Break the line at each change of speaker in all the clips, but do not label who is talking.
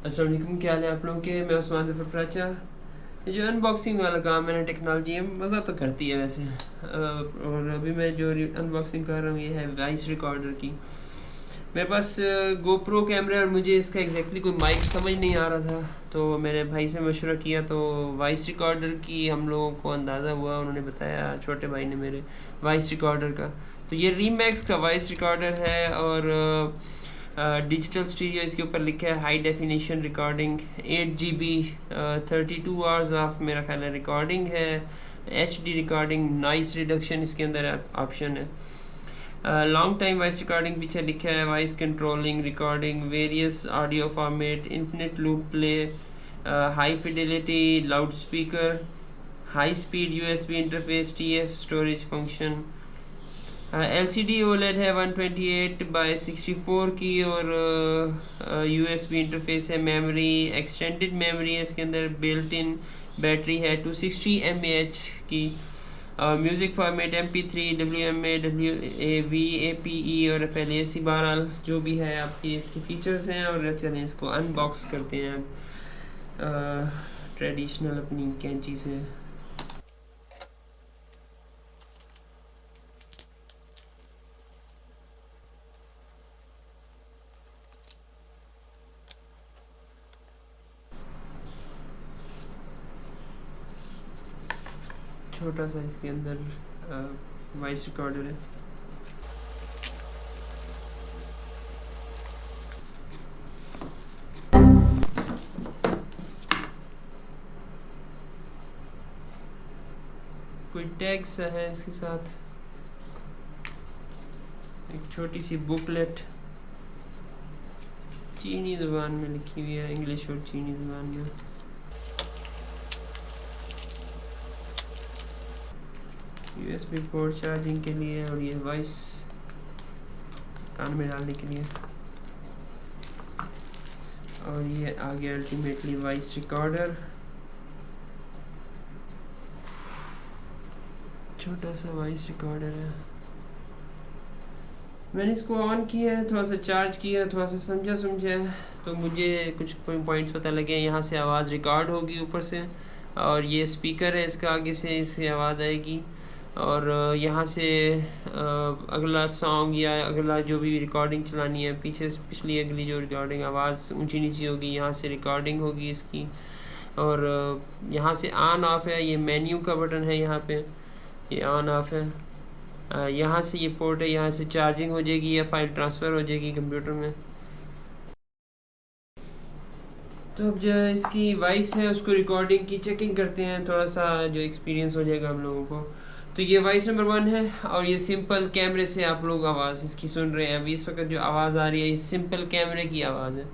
अस्सलाम वालेकुम, क्या हाल है आप लोगों के। मैं उस्मान ज़फ़र प्राचा। ये जो अनबॉक्सिंग वाला काम है ना, टेक्नोलॉजी है, मज़ा तो करती है वैसे। और अभी मैं जो अनबॉक्सिंग कर रहा हूँ ये है वॉइस रिकॉर्डर की। मेरे पास गोप्रो कैमरा और मुझे इसका एग्जैक्टली कोई माइक समझ नहीं आ रहा था, तो मैंने भाई से मशवरा किया तो वॉइस रिकॉर्डर की हम लोगों को अंदाज़ा हुआ। उन्होंने बताया, छोटे भाई ने मेरे, वॉइस रिकॉर्डर का। तो ये रीमैक्स का वॉइस रिकॉर्डर है और डिजिटल स्टीरियो इसके ऊपर लिखा है, high definition recording, 8 GB 32 hours of मेरा ख्याल है रिकॉर्डिंग है, HD रिकॉर्डिंग, नॉइस रिडक्शन इसके अंदर ऑप्शन है, लॉन्ग टाइम वॉइस रिकॉर्डिंग पीछे लिखा है, voice controlling recording, various audio format, infinite loop play, high Fidelity loud speaker, high speed USB interface, TF storage function, LCD OLED है 128x64 की, और USB interface है, मेमोरी एक्सटेंडेड मेमोरी है इसके अंदर, बिल्ट इन बैटरी है 260 mAh की, music format MP3, WMA, WAV, APE और FLAC। बहरहाल जो भी है आपकी इसकी फ़ीचर्स हैं। और चलें इसको अनबॉक्स करते हैं ट्रेडिशनल अपनी कैंची से। छोटा सा इसके अंदर वॉइस रिकॉर्डर है। कोई टैग सा है इसके साथ, एक छोटी सी बुकलेट चीनी ज़ुबान में लिखी हुई है, इंग्लिश और चीनी ज़ुबान में। USB पोर्ट चार्जिंग के लिए, और ये वॉइस कान में डालने के लिए, और ये आ गया अल्टीमेटली वॉइस रिकॉर्डर। छोटा सा वॉइस रिकॉर्डर है। मैंने इसको ऑन किया है, थोड़ा सा चार्ज किया, थोड़ा सा समझा तो मुझे कुछ पॉइंट्स पता लगे। यहाँ से आवाज़ रिकॉर्ड होगी ऊपर से, और ये स्पीकर है इसका, आगे से इससे आवाज़ आएगी, और यहाँ से अगला सॉन्ग या अगला जो भी रिकॉर्डिंग चलानी है, पीछे से पिछली अगली जो रिकॉर्डिंग, आवाज़ ऊंची नीची होगी, यहाँ से रिकॉर्डिंग होगी इसकी। और यहाँ से ऑन ऑफ है, ये मेन्यू का बटन है, यहाँ पे ये ऑन ऑफ है। यहाँ से ये पोर्ट है, यहाँ से चार्जिंग हो जाएगी या फाइल ट्रांसफ़र हो जाएगी कंप्यूटर में। तो अब जो इसकी वॉइस है उसको रिकॉर्डिंग की चेकिंग करते हैं, थोड़ा सा जो एक्सपीरियंस हो जाएगा हम लोगों को। तो ये वॉइस नंबर 1 है, और ये सिंपल कैमरे से आप लोग आवाज़ इसकी सुन रहे हैं। अभी इस वक्त जो आवाज़ आ रही है ये सिंपल कैमरे की आवाज़ है।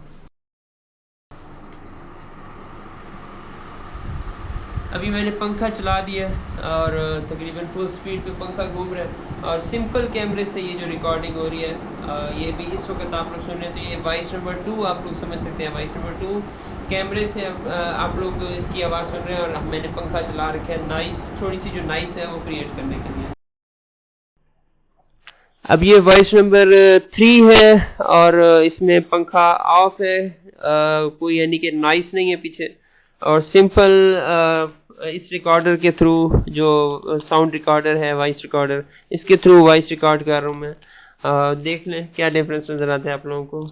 अभी मैंने पंखा चला दिया और तकरीबन फुल स्पीड पे पंखा घूम रहा है, और सिंपल कैमरे से ये जो रिकॉर्डिंग हो रही है, ये भी इस वक्त आप लोग सुन रहे हैं। तो ये वॉइस नंबर 2 आप लोग समझ सकते हैं। वॉइस नंबर 2 कैमरे से आप लोग इसकी आवाज़ सुन रहे हैं, और मैंने पंखा चला रखा है नॉइस, थोड़ी सी जो नॉइस है वो क्रिएट करने के लिए। अब ये वॉइस नंबर 3 है, और इसमें पंखा ऑफ है, कोई यानी कि नॉइस नहीं है पीछे, और सिंपल इस रिकॉर्डर के थ्रू, जो साउंड रिकॉर्डर है वॉइस रिकॉर्डर, इसके थ्रू वॉइस रिकॉर्ड कर रहा हूँ मैं। देख लें क्या डिफरेंस नज़र आता है आप लोगों को।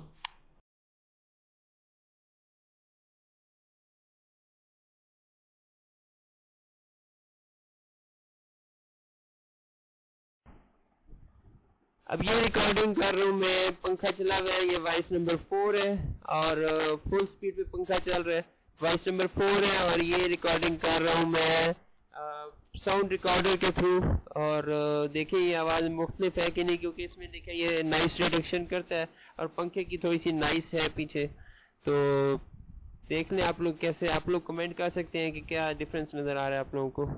अब ये रिकॉर्डिंग कर रहा हूँ मैं, पंखा चला हुआ है, ये वॉइस नंबर 4 है, और फुल स्पीड पे पंखा चल रहा है। वॉइस नंबर 4 है, और ये रिकॉर्डिंग कर रहा हूँ मैं साउंड रिकॉर्डर के थ्रू। और देखिए ये आवाज़ मुख्तलिफ है कि नहीं, क्योंकि इसमें देखिए ये नॉइस रिडक्शन करता है, और पंखे की थोड़ी सी नॉइस है पीछे। तो देख लें आप लोग कैसे, आप लोग कमेंट कर सकते हैं कि क्या डिफरेंस नज़र आ रहा है आप लोगों को।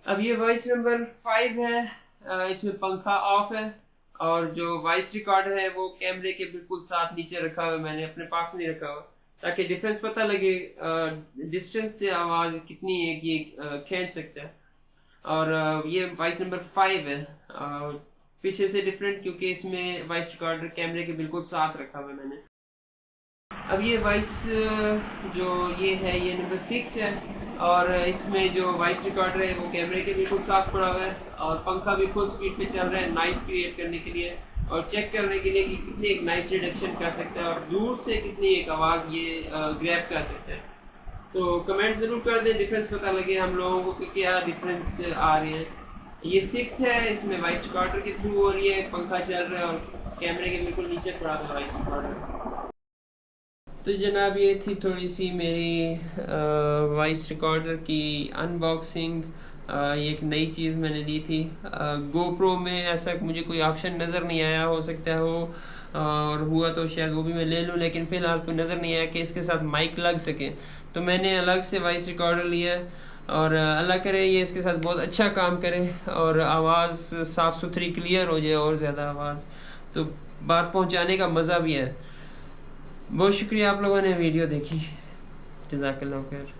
अब ये वॉइस नंबर 5 है, इसमें पंखा ऑफ है, और जो वॉइस रिकॉर्डर है वो कैमरे के बिल्कुल साथ नीचे रखा हुआ है, मैंने अपने पास नहीं रखा हुआ, ताकि डिफरेंस पता लगे डिस्टेंस से आवाज़ कितनी है कि खींच सकता है। और ये वॉइस नंबर 5 है। पीछे से डिफरेंट, क्योंकि इसमें वॉइस रिकॉर्डर कैमरे के बिल्कुल साथ रखा हुआ है मैंने। अब ये वॉइस जो ये नंबर 6 है, और इसमें जो वॉइस रिकॉर्डर है वो कैमरे के बिल्कुल साथ पड़ा हुआ है, और पंखा भी फुल स्पीड पे चल रहा है नॉइस क्रिएट करने के लिए और चेक करने के लिए कि कितनी एक नॉइस रिडक्शन कर सकता है और दूर से कितनी एक आवाज़ ये ग्रैब कर सकता है। तो कमेंट ज़रूर कर दें, डिफरेंस पता लगे हम लोगों को कि क्या डिफरेंस आ रहे हैं। ये 6 है, इसमें वॉइस रिकॉर्डर के थ्रू हो रही है, पंखा चल रहा है और कैमरे के बिल्कुल नीचे पड़ा हुआ वॉइस रिकॉर्डर। तो जनाब ये थी थोड़ी सी मेरी वॉइस रिकॉर्डर की अनबॉक्सिंग। ये एक नई चीज़ मैंने ली थी। GoPro में ऐसा मुझे कोई ऑप्शन नज़र नहीं आया, हो सकता है हो और हुआ तो शायद वो भी मैं ले लूँ, लेकिन फ़िलहाल कोई नज़र नहीं आया कि इसके साथ माइक लग सके। तो मैंने अलग से वॉइस रिकॉर्डर लिया और अल्लाह करे ये इसके साथ बहुत अच्छा काम करे और आवाज़ साफ़ सुथरी क्लियर हो जाए और ज़्यादा आवाज़, तो बात पहुँचाने का मज़ा भी है। बहुत शुक्रिया आप लोगों ने वीडियो देखी। जज़ाकल्लाह खैर।